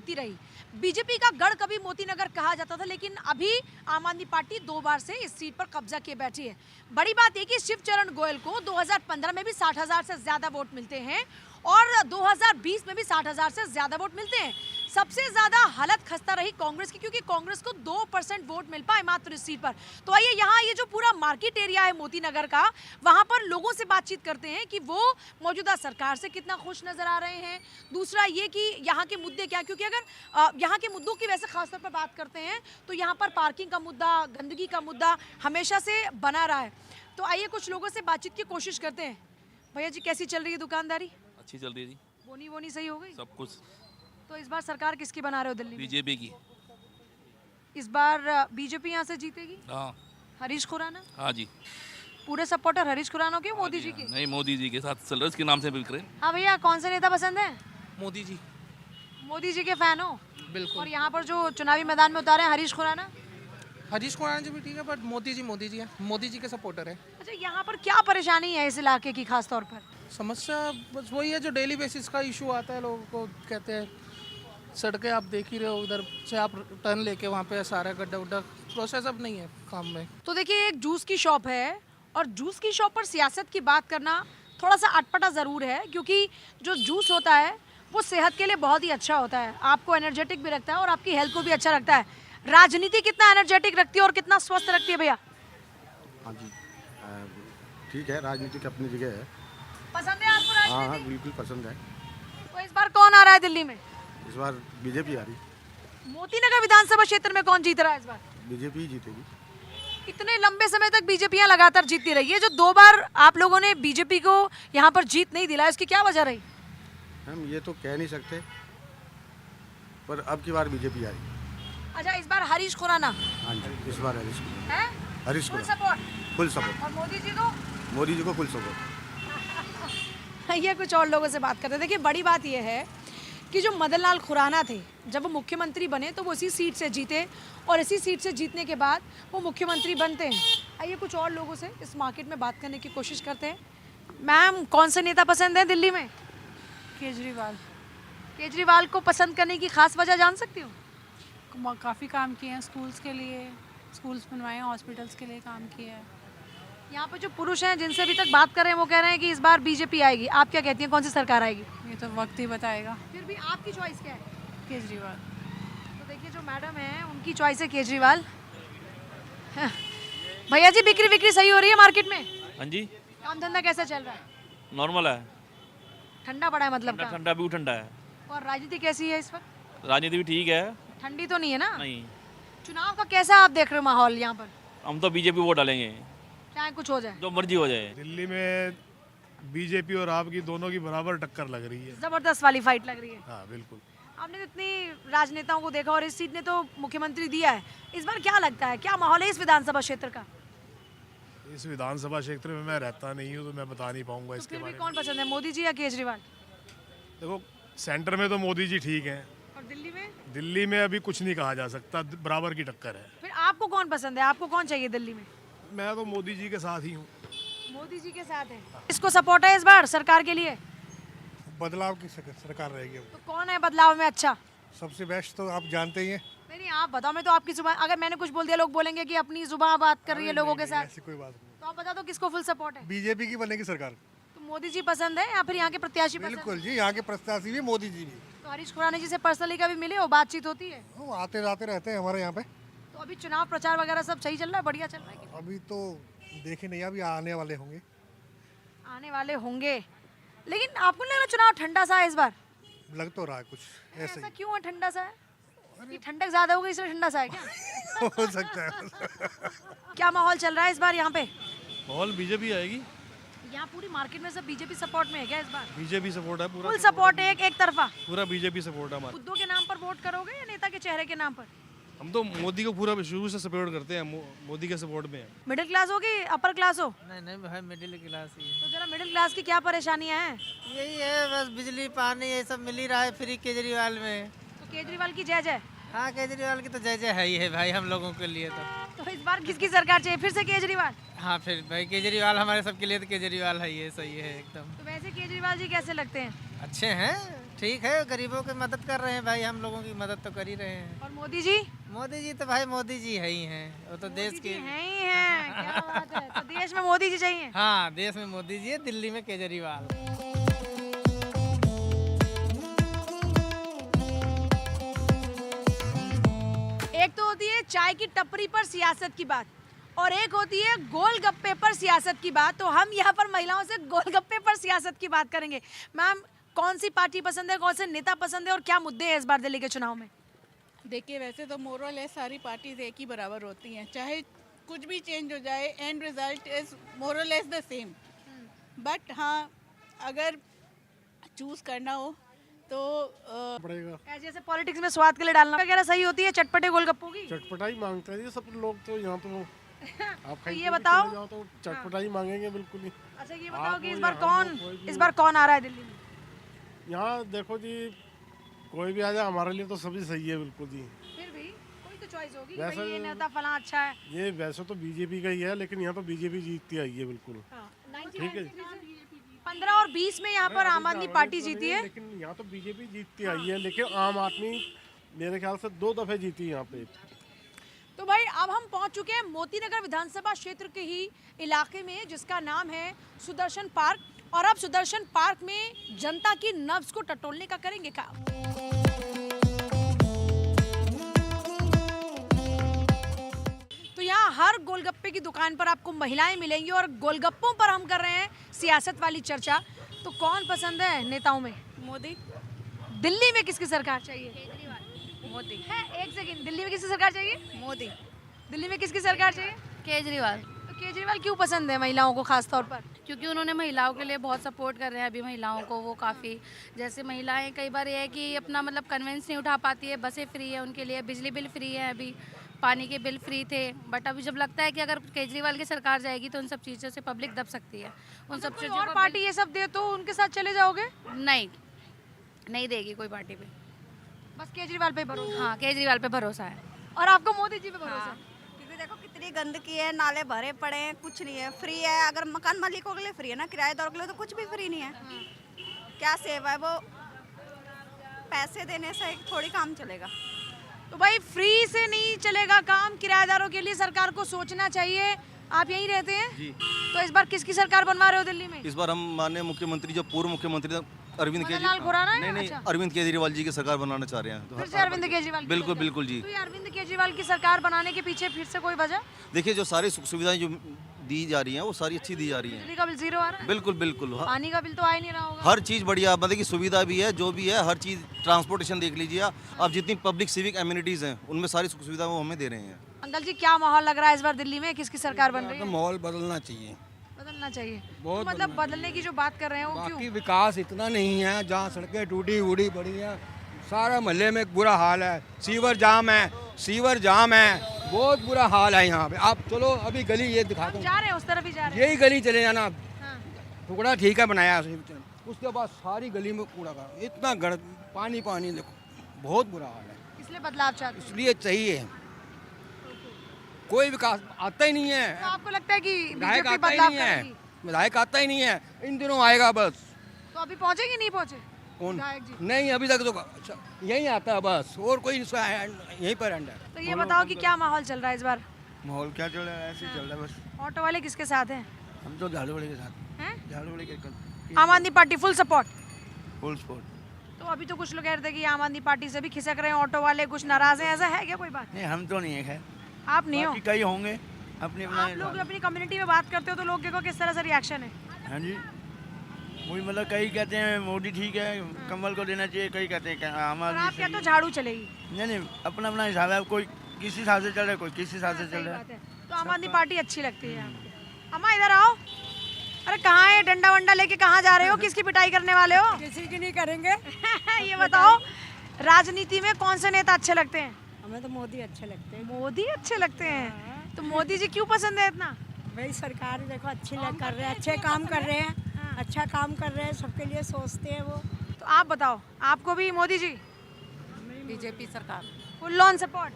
जीतती रही। बीजेपी का गढ़ कभी मोतीनगर कहा जाता था, लेकिन अभी आम आदमी पार्टी 2 बार से इस सीट पर कब्जा किए बैठी है। बड़ी बात यह कि शिवचरण गोयल को 2015 में भी 60,000 से ज्यादा वोट मिलते हैं और 2020 में भी 60,000 से ज्यादा वोट मिलते हैं। सबसे ज्यादा हालत खस्ता रही कांग्रेस की, क्योंकि कांग्रेस को 2% वोट मिल पाए मात्र इस सीट पर। तो आइए यहाँ ये जो पूरा मार्केट एरिया है मोतीनगर का, वहां पर लोगों से बातचीत करते हैं कि वो मौजूदा सरकार से कितना खुश नजर आ रहे हैं। दूसरा ये कि यहाँ के मुद्दे क्या, क्योंकि अगर यहाँ के मुद्दों की वैसे खासतौर पर बात करते हैं तो यहाँ पर पार्किंग का मुद्दा, गंदगी का मुद्दा हमेशा से बना रहा है। तो आइए कुछ लोगों से बातचीत की कोशिश करते हैं। भैया जी, कैसी चल रही है दुकानदारी? अच्छी चल रही है जी। बोनी वोनी सही हो गई? सब कुछ। तो इस बार सरकार किसकी बना रहे हो दिल्ली में? बीजेपी की। इस बार बीजेपी यहाँ से जीतेगी? हाँ। हरीश खुराना? हाँ जी। पूरे सपोर्टर हरीश खुराना के, मोदी जी के? नहीं, मोदी जी के साथ चल रहे, उसके नाम से बिक रहे। हाँ भैया, कौन से नेता पसंद है? मोदी जी। मोदी जी के फैन हो? बिल्कुल। और यहाँ पर जो चुनावी मैदान में उतारे हैं हरीश खुराना? हरीश खुराना जी भी ठीक है, बट मोदी जी है, मोदी जी के सपोर्टर है। अच्छा, यहाँ पर क्या परेशानी है इस इलाके की खास तौर पर? समस्या बस वही है जो डेली बेसिस का इशू आता है, लोगों को कहते हैं सड़कें आप देख ही रहे हो, उधर से आप टर्न लेके वहाँ पे सारा गड्ढा उड्ढा, प्रोसेस अब नहीं है काम में। तो देखिए, एक जूस की शॉप है और जूस की शॉप पर सियासत की बात करना थोड़ा सा अटपटा ज़रूर है, क्योंकि जो जूस होता है वो सेहत के लिए बहुत ही अच्छा होता है, आपको एनर्जेटिक भी रखता है और आपकी हेल्थ को भी अच्छा रखता है। राजनीति कितना एनर्जेटिक रखती है और कितना स्वस्थ रखती है भैया? हाँ जी, ठीक है, राजनीति की अपनी जगह है। पसंद है आपको राजनीति? हाँ हाँ, बिल्कुल पसंद है। तो इस बार कौन आ रहा है दिल्ली में? इस बार बीजेपी आ रही। मोतीनगर विधानसभा क्षेत्र में कौन जीत रहा है इस बार? बीजेपी ही जीतेगी। इतने लंबे समय तक बीजेपी यहाँ लगातार जीतती रही है, जो 2 बार आप लोगों ने बीजेपी को यहाँ पर जीत नहीं दिलाया, उसकी क्या वजह रही? हम ये तो कह नहीं सकते, पर अब की बार बीजेपी आ रही। अच्छा, इस बार हरीश खुराना? हाँ जी, इस बार हरीश खुराना। है? Harish full Khurana support? Full support. और मोदी जी को? मोदी जी को फुल सपोर्ट। ये कुछ और लोगों से बात करते हैं। देखिए, बड़ी बात यह है कि जो मदन लाल खुराना थे, जब वो मुख्यमंत्री बने तो वो इसी सीट से जीते और इसी सीट से जीतने के बाद वो मुख्यमंत्री बनते हैं। आइए कुछ और लोगों से इस मार्केट में बात करने की कोशिश करते हैं। मैम, कौन से नेता पसंद है दिल्ली में? केजरीवाल। केजरीवाल को पसंद करने की खास वजह जान सकती हूँ? काफ़ी काम किए हैं स्कूल्स के लिए, स्कूल्स बनवाए हैं, हॉस्पिटल्स के लिए काम किया है। यहाँ पे जो पुरुष हैं जिनसे अभी तक बात कर रहे हैं वो कह रहे हैं कि इस बार बीजेपी आएगी। आप क्या कहती हैं, कौन सी सरकार आएगी? ये तो वक्त ही बताएगा। फिर भी आपकी चॉइस क्या है? केजरीवाल। तो देखिए, जो मैडम है उनकी चॉइस है केजरीवाल। भैया जी, बिक्री विक्री सही हो रही है मार्केट में? हाँ जी, काम धंधा कैसा चल रहा है? नॉर्मल है। ठंडा पड़ा है मतलब? ठंडा ठंडा भी ठंडा है। और राजनीति कैसी है इस वक्त? राजनीति भी ठीक है। ठंडी तो नहीं है ना? नहीं, चुनाव का कैसा आप देख रहे हो माहौल यहाँ पर? हम तो बीजेपी वोट डालेंगे, चाहे कुछ हो जाए। जो मर्जी हो जाए। दिल्ली में बीजेपी और आपकी दोनों की बराबर टक्कर लग रही है। जबरदस्त वाली फाइट लग रही है। हाँ बिल्कुल। आपने तो इतनी राजनेताओं को देखा और इस सीट ने तो मुख्यमंत्री दिया है, इस बार क्या लगता है, क्या माहौल है इस विधानसभा क्षेत्र का? इस विधानसभा क्षेत्र में मैं रहता नहीं हूँ तो मैं बता नहीं पाऊंगा तो इसके फिर भी बारे कौन पसंद है, मोदी जी या केजरीवाल? में। देखो, सेंटर में तो मोदी जी ठीक हैं, और दिल्ली में? दिल्ली में अभी कुछ नहीं कहा जा सकता, बराबर की टक्कर है। फिर आपको कौन पसंद है, आपको कौन चाहिए दिल्ली में? मैं तो मोदी जी के साथ ही हूँ। मोदी जी के साथ है। इसको सपोर्ट है इस बार सरकार के लिए? बदलाव की सरकार रहेगी। तो कौन है बदलाव में अच्छा? सबसे बेस्ट तो आप जानते ही हैं। नहीं, आप बताओ, मैं तो आपकी जुबान, अगर मैंने कुछ बोल दिया लोग बोलेंगे कि अपनी जुबान बात कर रही है लोगों के साथ। ऐसी कोई बात नहीं। तो आप बता दो किसको फुल सपोर्ट है? बीजेपी की बनेगी सरकार। तो मोदी जी पसंद है या फिर यहाँ के प्रत्याशी पसंद है? बिल्कुल जी, यहाँ के प्रत्याशी भी मोदी जी भी। तो हरीश खुराना जी से पर्सनली कभी मिले हो, बातचीत होती है? वो आते जाते रहते हैं हमारे यहाँ पे। तो अभी चुनाव प्रचार वगैरह सब सही चल रहा है, बढ़िया चल रहा है? अभी तो देखे नहीं, अभी आने वाले होंगे। आने वाले होंगे, लेकिन आपको नहीं लग रहा चुनाव ठंडा सा है इस बार? लग तो रहा है कुछ ऐसे ऐसा क्यों है, ठंडा सा है? ये ठंडक ज्यादा हो गई इसलिए ठंडा सा है क्या? ही हो सकता है। क्या माहौल चल रहा है इस बार यहाँ पे? माहौल बीजेपी आएगी। यहाँ पूरी मार्केट में सब बीजेपी सपोर्ट में है क्या इस बार? बीजेपी सपोर्ट है पूरा। फुल सपोर्ट है, एक तरफा? पूरा बीजेपी सपोर्ट है हमारा। मुद्दों के नाम पर वोट करोगे या नेता के चेहरे के नाम पर? हम तो मोदी को पूरा शुरू से सपोर्ट करते हैं, मोदी के सपोर्ट में है। मिडिल क्लास हो कि अपर क्लास हो? नहीं भाई, मिडिल क्लास ही है। तो जरा मिडिल क्लास की क्या परेशानियाँ हैं? यही है बस, बिजली पानी ये सब मिल ही रहा है फ्री केजरीवाल में। तो केजरीवाल की जय जय। हाँ, केजरीवाल की तो जय जय है ही है भाई हम लोगों के लिए तो इस बार किसकी सरकार चाहिए, फिर से केजरीवाल? हाँ, फिर भाई केजरीवाल हमारे सबके लिए तो केजरीवाल है, ये सही है एकदम। तो वैसे केजरीवाल जी कैसे लगते हैं? अच्छे हैं, ठीक है, गरीबों की मदद कर रहे हैं भाई, हम लोगों की मदद तो कर ही रहे हैं। और मोदी जी? मोदी जी तो भाई मोदी जी है ही हैं, वो तो देश के। हैं ही हैं, क्या बात है। तो देश में मोदी जी चाहिए। हाँ, देश में मोदी जी है, दिल्ली में केजरीवाल। एक तो होती है चाय की टपरी पर सियासत की बात और एक होती है गोलगप्पे पर सियासत की बात। तो हम यहाँ पर महिलाओं से गोलगप्पे पर सियासत की बात करेंगे। मैम, कौन सी पार्टी पसंद है, कौन से नेता पसंद है और क्या मुद्दे हैं इस बार दिल्ली के चुनाव में? देखिए, वैसे तो मोरल है, सारी पार्टीज एक ही बराबर होती हैं, चाहे कुछ भी चेंज हो जाए, and result is moral is the same. But हाँ, अगर चूज करना हो तो पड़ेगा। ऐसे जैसे पॉलिटिक्स में स्वाद के लिए डालना वगैरह सही होती है चटपटे गोलगप्पों की? चटपटाई मांगते हैं ये सब लोग तो यहाँ तो आप तो ये बताओ, जाओ तो चटपटाई मांगेंगे बिल्कुल ही। अच्छा ये बताओ आप कि हो या हम हो, कोई भी इस बार कौन आ रहा है दिल्ली में? यहाँ देखो जी, कोई भी आ जाए हमारे लिए तो सभी सही है बिल्कुल जी। फिर भी कोई तो चॉइस होगी कि वैसे भाई ये नेता फला अच्छा है। ये वैसे तो बीजेपी का ही है, लेकिन यहाँ तो बीजेपी जीतती आई है बिल्कुल। ठीक है। 15 और 20 में यहाँ पर आम आदमी पार्टी जीती है। लेकिन यहाँ तो बीजेपी जीतती आई है, लेकिन आम आदमी मेरे ख्याल से 2 दफे जीती यहाँ पे। तो भाई अब हम पहुंच चुके हैं मोती नगर विधानसभा क्षेत्र के ही इलाके में, जिसका नाम है सुदर्शन पार्क। और अब सुदर्शन पार्क में जनता की नब्ज को टटोलने का करेंगे काम। तो यहाँ हर गोलगप्पे की दुकान पर आपको महिलाएं मिलेंगी और गोलगप्पों पर हम कर रहे हैं सियासत वाली चर्चा। तो कौन पसंद है नेताओं में? मोदी। दिल्ली में किसकी सरकार चाहिए? मोदी है, एक सेकंड, दिल्ली में किसकी सरकार चाहिए? मोदी। दिल्ली में किसकी सरकार चाहिए? केजरीवाल। तो केजरीवाल क्यों पसंद है महिलाओं को खास तौर पर? क्योंकि उन्होंने महिलाओं के लिए बहुत सपोर्ट कर रहे हैं अभी महिलाओं को। वो काफ़ी, जैसे महिलाएं कई बार ये है कि अपना मतलब कन्वेंस नहीं उठा पाती है, बसें फ्री है उनके लिए, बिजली बिल फ्री है, अभी पानी के बिल फ्री थे। बट अभी जब लगता है कि अगर केजरीवाल की सरकार जाएगी तो उन सब चीज़ों से पब्लिक दब सकती है। उन सब चीज़ों और पार्टी ये सब दे तो उनके साथ चले जाओगे? नहीं देगी कोई पार्टी पे। बस केजरीवाल पे भरोसा? हाँ, केजरीवाल पे भरोसा है। और आपको मोदी जी पे भरोसा है? क्योंकि देखो कितनी गंदगी है, नाले भरे पड़े हैं, कुछ नहीं है, फ्री है। अगर मकान मालिकों के लिए फ्री है ना, किराएदारों के लिए तो कुछ भी फ्री नहीं है। क्या सेवा है वो? पैसे देने से थोड़ी काम चलेगा। तो भाई फ्री से नहीं चलेगा काम, किराएदारों के लिए सरकार को सोचना चाहिए। आप यहीं रहते हैं जी। तो इस बार किसकी सरकार बनवा रहे हो दिल्ली में? इस बार हम माननीय मुख्यमंत्री, जो पूर्व मुख्यमंत्री थे अरविंद मदनलाल खुराना है? नहीं, अच्छा। अरविंद केजरीवाल जी की सरकार बनाना चाह रहे हैं। तो फिर से अरविंद केजरीवाल की बिल्कुल सरकार? बिल्कुल जी। तो ये अरविंद केजरीवाल की सरकार बनाने के पीछे फिर से कोई वजह? देखिए, जो सारी सुख सुविधाएं जो दी जा रही हैं वो सारी अच्छी दी जा रही हैं। बिजली का बिल जीरो आ रहा है? बिल्कुल बिल्कुल। पानी का बिल तो आ ही नहीं रहा होगा? हर चीज़ बढ़िया, मतलब कि सुविधा भी है, जो भी है हर चीज़। ट्रांसपोर्टेशन देख लीजिए आप, जितनी पब्लिक सिविक एम्यूनिटीज़ हैं उनमें सारी सुख सुविधा वो हमें दे रहे हैं। अंकल जी, क्या माहौल लग रहा है इस बार दिल्ली में, किसकी सरकार बन रही है? माहौल बदलना चाहिए, बदलना चाहिए। बहुत तो मतलब बदलने की जो बात कर रहे हैं वो बाकी क्यों? विकास इतना नहीं है। जहाँ सड़कें टूटी उड़ी पड़ी हैं, सारा मोहल्ले में बुरा हाल है। सीवर जाम है, बहुत बुरा हाल है यहाँ पे। आप चलो अभी गली ये दिखाता हूँ, जा रहे हैं उस तरफ ही जा रहे हैं। यही गली चले जाना। हाँ। टुकड़ा ठीक है बनाया, उसके बाद सारी गली में कूड़ा का इतना पानी देखो, बहुत बुरा हाल है। इसलिए बदलाव चाहते हैं? इसलिए चाहिए, कोई विकास आता ही नहीं है। तो आपको लगता है कि विधायक बीजेपी आता ही बदलाव नहीं है, करेगी? विधायक आता ही नहीं है, इन दिनों आएगा बस। तो अभी पहुंचे कि नहीं पहुंचे कौन? विधायक जी? नहीं, अभी तक तो अच्छा यही आता है बस, और कोई इसका यहीं पर एंड है। तो ये बताओ कि क्या माहौल चल रहा है इस बार? माहौल क्या चल रहा है? ऐसे ही चल रहा है बस। ऑटो वाले किसके साथ हैं? हम तो झाड़ू वाले के साथ हैं? झाड़ू वाले के आम आदमी party full support? Full support. तो अभी तो कुछ लोग कह रहे थे कि आम आदमी पार्टी से भी खिसक रहे हैं ऑटो वाले, कुछ नाराज हैं, ऐसा है क्या कोई बात? नहीं, हम तो नहीं है, खैर आप नहीं हो? कई होंगे अपने आप लोग अपनी कम्युनिटी में बात करते हो तो लोग देखो किस तरह से रिएक्शन है। हाँ जी, वही मतलब कई कहते हैं मोदी ठीक है, कमल को देना चाहिए, कई कहते हैं आम और आदमी आप सही कहते हो है। झाड़ू चलेगी? नहीं, अपना अपना हिसाब है, कोई किसी हिसाब से चल रहा है, कोई किसी हिसाब से हाँ, चल सही रहा बात है। है। तो आम आदमी पार्टी अच्छी लगती है आपको? अम्मा इधर आओ। अरे कहाँ है, डंडा वंडा लेके कहाँ जा रहे हो, किसकी पिटाई करने वाले हो? किसी की नहीं करेंगे। ये बताओ, राजनीति में कौन से नेता अच्छे लगते हैं? हमें तो मोदी अच्छे लगते हैं। मोदी अच्छे लगते हैं? तो मोदी जी क्यों पसंद है इतना? भाई सरकार देखो अच्छी कर रहे हैं, अच्छे काम कर रहे हैं, अच्छा काम कर रहे हैं, सबके लिए सोचते हैं वो। तो आप बताओ, आपको भी मोदी जी? बीजेपी सरकार। Full on support?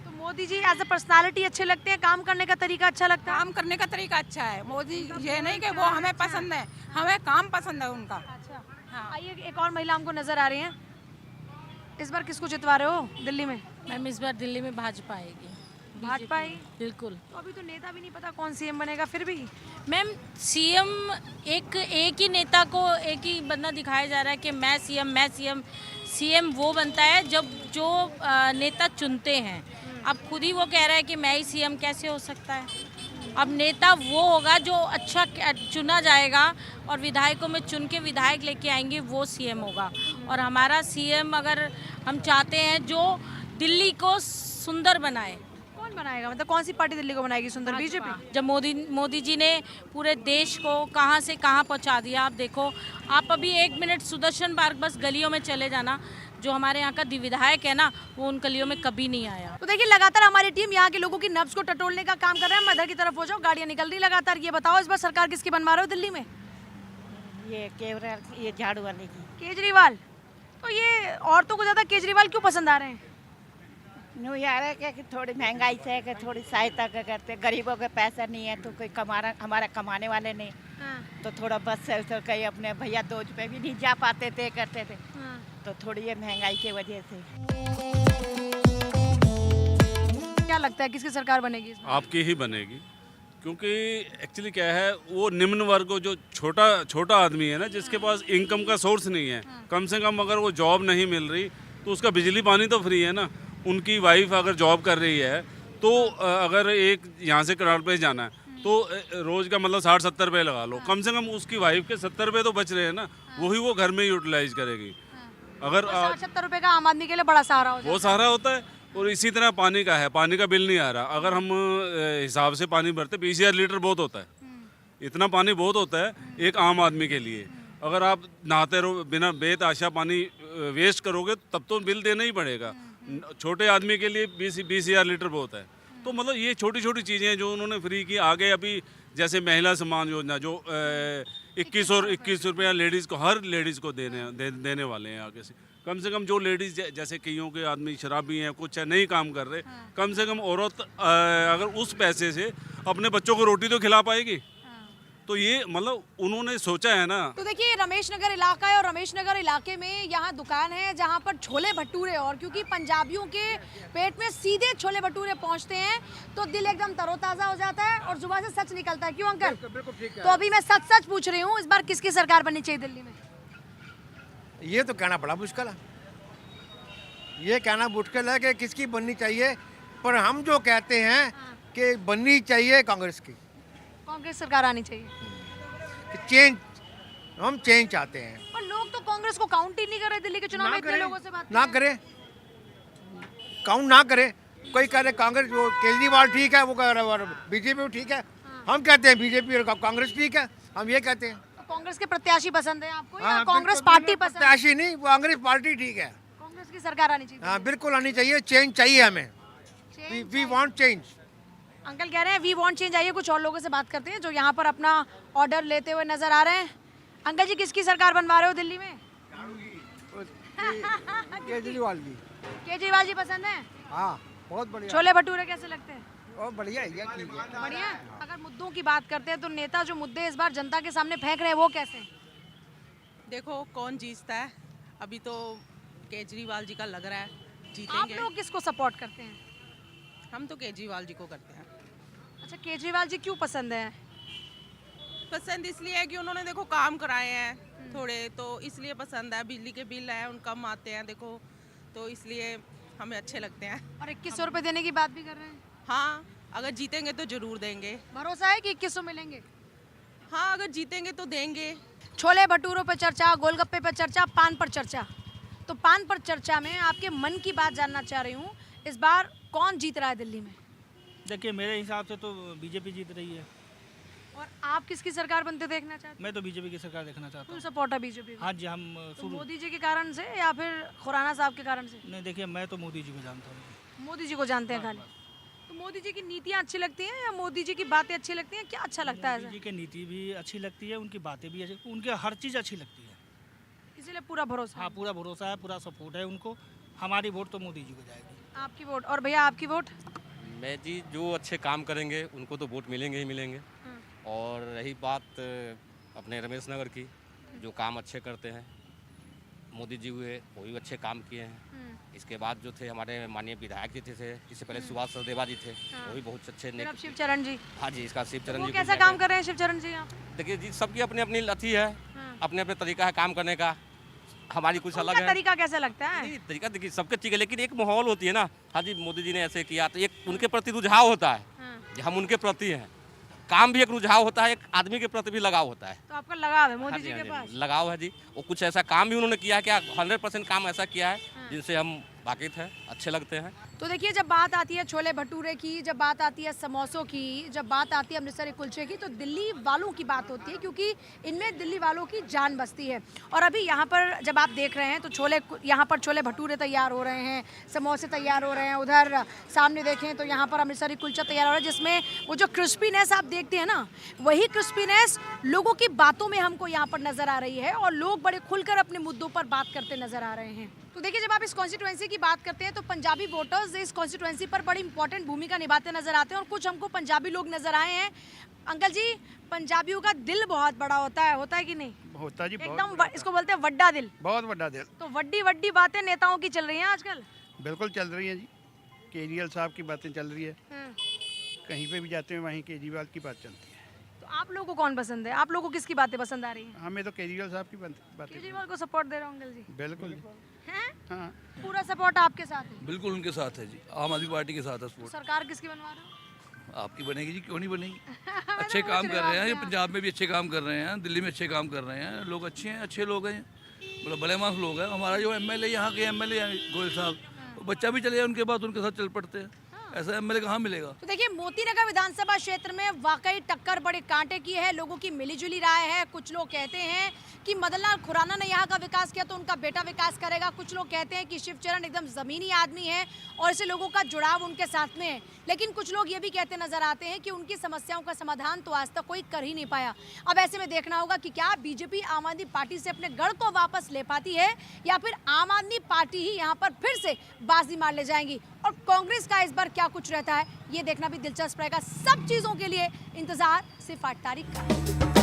तो Modi ji as a personality अच्छे लगते हैं, काम करने का तरीका अच्छा लगता है? काम करने का तरीका अच्छा है मोदी, ये नहीं कि वो हमें पसंद है, हमें काम पसंद है उनका। अच्छा, आइए एक और महिला हमको नजर आ रही हैं। इस बार किसको जितवा रहे हो दिल्ली में? मैम इस बार दिल्ली में भाजपा आएगी। भाजपा ही? बिल्कुल। तो अभी तो नेता भी नहीं पता कौन सीएम बनेगा, फिर भी मैम सीएम एक ही नेता को एक ही बंदा दिखाया जा रहा है कि मैं सीएम। सीएम वो बनता है जब जो नेता चुनते हैं। अब खुद ही वो कह रहा है कि मैं ही सीएम, कैसे हो सकता है? अब नेता वो होगा जो अच्छा चुना जाएगा और विधायकों में चुन के विधायक लेके आएंगे, वो सीएम होगा। और हमारा सीएम अगर हम चाहते हैं जो दिल्ली को सुंदर बनाए। कौन बनाएगा? मतलब कौन सी पार्टी दिल्ली को बनाएगी सुंदर? बीजेपी? जब मोदी जी ने पूरे देश को कहां से कहां पहुंचा दिया। आप देखो, आप अभी 1 मिनट सुदर्शन पार्क बस गलियों में चले जाना, जो हमारे यहाँ का विधायक है ना, वो उन गलियों में कभी नहीं आया। तो देखिए लगातार हमारी टीम यहाँ के लोगों की नब्ज को टटोलने का काम कर रहे हैं। मदर की तरफ हो जाओ, गाड़ियाँ निकल रही लगातार। ये बताओ इस बार सरकार किसकी बनवा रहे हो दिल्ली में? ये झाड़ू वाले की। केजरीवाल। तो ये औरतों को ज्यादा केजरीवाल क्यों पसंद आ रहे हैं? न्यू ईयर है कि थोड़ी महंगाई से कि थोड़ी सहायता करते, गरीबों के पैसा नहीं है तो कोई हमारा कमाने वाले नहीं। तो थोड़ा बस से तो कहीं अपने भैया दोज पे भी नहीं जा पाते थे, करते थे। तो थोड़ी ये महंगाई की वजह से। क्या लगता है किसकी सरकार बनेगी इसमें? आपकी ही बनेगी, क्योंकि एक्चुअली क्या है, वो निम्न वर्ग जो छोटा आदमी है ना, जिसके पास इनकम का सोर्स नहीं है, कम से कम अगर वो जॉब नहीं मिल रही तो उसका बिजली पानी तो फ्री है ना। उनकी वाइफ अगर जॉब कर रही है तो अगर एक यहाँ से कराड़ पे जाना है तो रोज़ का मतलब 60-70 रुपये लगा लो, कम से कम उसकी वाइफ के 70 रुपये तो बच रहे हैं ना, वही वो घर में यूटिलाइज करेगी। अगर 70 रुपए का आम आदमी के लिए बड़ा सहारा हो जाता है। वो सहारा होता है। और इसी तरह पानी का है, पानी का बिल नहीं आ रहा। अगर हम हिसाब से पानी भरते 20,000 लीटर बहुत होता है, इतना पानी बहुत होता है एक आम आदमी के लिए। अगर आप नहाते रहो बिना बेतहाशा पानी वेस्ट करोगे तब तो बिल देना ही पड़ेगा। छोटे आदमी के लिए 20,000 लीटर बहुत है। तो मतलब ये छोटी छोटी चीज़ें हैं जो उन्होंने फ्री की। आगे अभी जैसे महिला सम्मान योजना जो 21 रुपया लेडीज़ को, हर लेडीज़ को देने वाले हैं आगे से कम जो लेडीज़ जैसे कईयों के आदमी शराबी हैं, कुछ है नहीं काम कर रहे, कम से कम औरत अगर उस पैसे से अपने बच्चों को रोटी तो खिला पाएगी। तो ये मतलब उन्होंने सोचा है ना। तो देखिए रमेश नगर इलाका है और रमेश नगर इलाके में यहाँ दुकान है जहाँ पर छोले भटूरे, और क्योंकि पंजाबियों के पेट में सीधे छोले भटूरे पहुँचते हैं तो दिल एकदम तरोताज़ा हो जाता है और जुबान से सच निकलता है। क्यों अंकल? बिल्कुल ठीक है। तो अभी मैं सच पूछ रही हूँ, इस बार किसकी सरकार बननी चाहिए दिल्ली में? ये तो कहना बड़ा मुश्किल है। ये कहना मुश्किल है कि किसकी बननी चाहिए, पर हम जो कहते हैं कि बननी चाहिए कांग्रेस की। कांग्रेस सरकार आनी चाहिए। चेंज, हम चेंज चाहते हैं। पर लोग तो कांग्रेस को काउंट ही नहीं कर रहे दिल्ली के चुनाव में। इतने लोगों से बात ना करे, काउंट ना करे। कोई कह रहे कांग्रेस, वो केजरीवाल ठीक है, वो कह रहे बीजेपी ठीक है। हम कहते हैं बीजेपी और कांग्रेस ठीक है, हम ये कहते हैं। तो कांग्रेस के प्रत्याशी पसंद है आपको या कांग्रेस पार्टी पसंद? प्रत्याशी नहीं, कांग्रेस पार्टी ठीक है। कांग्रेस की सरकार आनी चाहिए। हाँ बिल्कुल आनी चाहिए। चेंज चाहिए हमें। We want change. अंकल कह रहे हैं वी वांट चेंज। आइए कुछ और लोगों से बात करते हैं जो यहाँ पर अपना ऑर्डर लेते हुए नजर आ रहे हैं। अंकल जी किसकी सरकार बनवा रहे हो दिल्ली में? केजरीवाल जी। केजरीवाल जी पसंद है? हाँ बहुत बढ़िया। छोले भटूरे कैसे लगते हैं? बहुत बढ़िया है, ठीक है। बढ़िया। अगर मुद्दों की बात करते हैं तो नेता जो मुद्दे इस बार जनता के सामने फेंक रहे हैं वो कैसे? देखो कौन जीतता है, अभी तो केजरीवाल जी का लग रहा है आप जीतेंगे। लोग किसको सपोर्ट करते हैं? हम तो केजरीवाल जी को करते हैं। अच्छा केजरीवाल जी क्यों पसंद है? पसंद इसलिए है कि उन्होंने देखो काम कराए हैं थोड़े, तो इसलिए पसंद है। बिजली के बिल हैं उन कम आते हैं देखो, तो इसलिए हमें अच्छे लगते हैं। और 2100 रुपए देने की बात भी कर रहे हैं। हाँ अगर जीतेंगे तो जरूर देंगे। भरोसा है कि 2100 मिलेंगे? हाँ अगर जीतेंगे तो देंगे। छोले भटूरों पर चर्चा, गोलगप्पे पर चर्चा, पान पर चर्चा। तो पान पर चर्चा में आपके मन की बात जानना चाह रही हूँ, इस बार कौन जीत रहा है दिल्ली में? देखिए मेरे हिसाब से तो बीजेपी जीत रही है। और आप किसकी सरकार बनते देखना चाहते हैं? मैं तो बीजेपी की सरकार देखना चाहता हूँ। फुल सपोर्ट है बीजेपी? हाँ जी, हम तो मोदी जी के कारण से या फिर खुराना साहब के कारण से? नहीं देखिए मैं तो मोदी जी को जानता हूँ। मोदी जी को जानते हैं खाली? तो मोदी जी की नीतियाँ अच्छी लगती हैं या मोदी जी की बातें अच्छी लगती हैं? क्या अच्छा लगता है? मोदी जी की नीति भी अच्छी लगती है, उनकी बातें भी अच्छी, उनके हर चीज़ अच्छी लगती है, इसीलिए पूरा भरोसा? हाँ पूरा भरोसा है, पूरा सपोर्ट है उनको। हमारी वोट तो मोदी जी को जाएगी। आपकी वोट? और भैया आपकी वोट? मैं जी जो अच्छे काम करेंगे उनको तो वोट मिलेंगे ही मिलेंगे। और रही बात अपने रमेश नगर की, जो काम अच्छे करते हैं मोदी जी हुए, वो भी अच्छे काम किए हैं। इसके बाद जो थे हमारे माननीय विधायक जी थे, इससे पहले सुभाष सचदेवा जी थे, वो भी बहुत अच्छे फिर अब शिवचरण जी, हाँ जी, इसका शिवचरण वो जी कैसा काम कर रहे हैं शिवचरण जी यहाँ पे? देखिए जी, सबकी अपनी अपनी अथी है, अपने अपने तरीका है काम करने का। हमारी कुछ अलग उनका है तरीका कैसा लगता है? नहीं, तरीका देखिए सबके ठीक है, लेकिन एक माहौल होती है ना। हाँ जी, मोदी जी ने ऐसे किया तो एक उनके प्रति रुझाव होता है कि हम उनके प्रति हैं। काम भी एक रुझाव होता है, एक आदमी के प्रति भी लगाव होता है। तो आपका लगाव है मोदी हाँ जी हाँ के पास? लगाव है जी। वो कुछ ऐसा काम भी उन्होंने किया है कि 100% काम ऐसा किया है जिनसे हम वाकिफ हैं, अच्छे लगते हैं। तो देखिए, जब बात आती है छोले भटूरे की, जब बात आती है समोसों की, जब बात आती है अमृतसरी कुलचे की, तो दिल्ली वालों की बात होती है, क्योंकि इनमें दिल्ली वालों की जान बसती है। और अभी यहाँ पर जब आप देख रहे हैं तो यहाँ पर छोले भटूरे तैयार हो रहे हैं, समोसे तैयार हो रहे हैं, उधर सामने देखें तो यहाँ पर अमृतसरी कुलचा तैयार हो रहा है, जिसमें वो जो क्रिस्पीनेस आप देखते हैं ना, वही क्रिस्पीनेस लोगों की बातों में हमको यहाँ पर नजर आ रही है और लोग बड़े खुलकर अपने मुद्दों पर बात करते नजर आ रहे हैं। तो देखिए, जब आप इस कॉन्स्टिट्यूएंसी की बात करते हैं तो पंजाबी वोटर्स इस कॉन्स्टिट्यूएंसी पर बड़ी इंपॉर्टेंट भूमिका निभाते नजर आते हैं और कुछ हमको पंजाबी लोग नजर आए हैं। अंकल जी, पंजाबियों का दिल बहुत बड़ा होता है कि नहीं? होता जी, एकदम इसको बोलते हैं वड्डा दिल। बहुत बड़ा दिल। तो वड्डी वड्डी बातें नेताओं की चल रही हैं आजकल? बिल्कुल चल रही है जी, केजरीवाल साहब की बातें चल रही है, कहीं पे भी जाते हैं वहीं केजरीवाल की बात चलती है। तो आप लोगों को कौन पसंद है? आप लोगों को किसकी बातें पसंद आ रही हैं? हमें तो केजरीवाल साहब की बातें। केजरीवाल को सपोर्ट दे रहे हो अंकल जी? बिल्कुल हैं? हाँ, पूरा सपोर्ट आपके साथ है? बिल्कुल उनके साथ है जी, आम आदमी पार्टी के साथ है तो सपोर्ट। सरकार किसकी बनवा रहे हो? आपकी बनेगी जी, क्यों नहीं बनेगी? अच्छे काम कर रहे हैं, ये पंजाब में भी अच्छे काम कर रहे हैं, दिल्ली में अच्छे काम कर रहे हैं, लोग अच्छे हैं, अच्छे लोग हैं, मतलब भले मानस लोग हैं। हमारा जो एमएलए यहाँ के एमएलए गोयल साहब, बच्चा भी चले जाए उनके बाद उनके साथ चल पड़ते हैं, ऐसा एमएलए कहाँ मिलेगा? तो देखिए, मोतीनगर विधानसभा क्षेत्र में वाकई टक्कर बड़े कांटे की है, लोगों की मिलीजुली राय है। कुछ लोग कहते हैं कि मदन लाल खुराना ने यहाँ का विकास किया तो उनका बेटा विकास करेगा। कुछ लोग कहते हैं कि शिवचरण एकदम ज़मीनी आदमी है और इसे लोगों का जुड़ाव उनके साथ में है। लेकिन कुछ लोग ये भी कहते नजर आते हैं कि उनकी समस्याओं का समाधान तो आज तक कोई कर ही नहीं पाया। अब ऐसे में देखना होगा कि क्या बीजेपी आम आदमी पार्टी से अपने गढ़ को वापस ले पाती है या फिर आम आदमी पार्टी ही यहाँ पर फिर से बाजी मार ले जाएंगी। और कांग्रेस का इस बार क्या कुछ रहता है, ये देखना भी दिलचस्प रहेगा। सब चीज़ों के लिए इंतजार सिर्फ 8 तारीख का।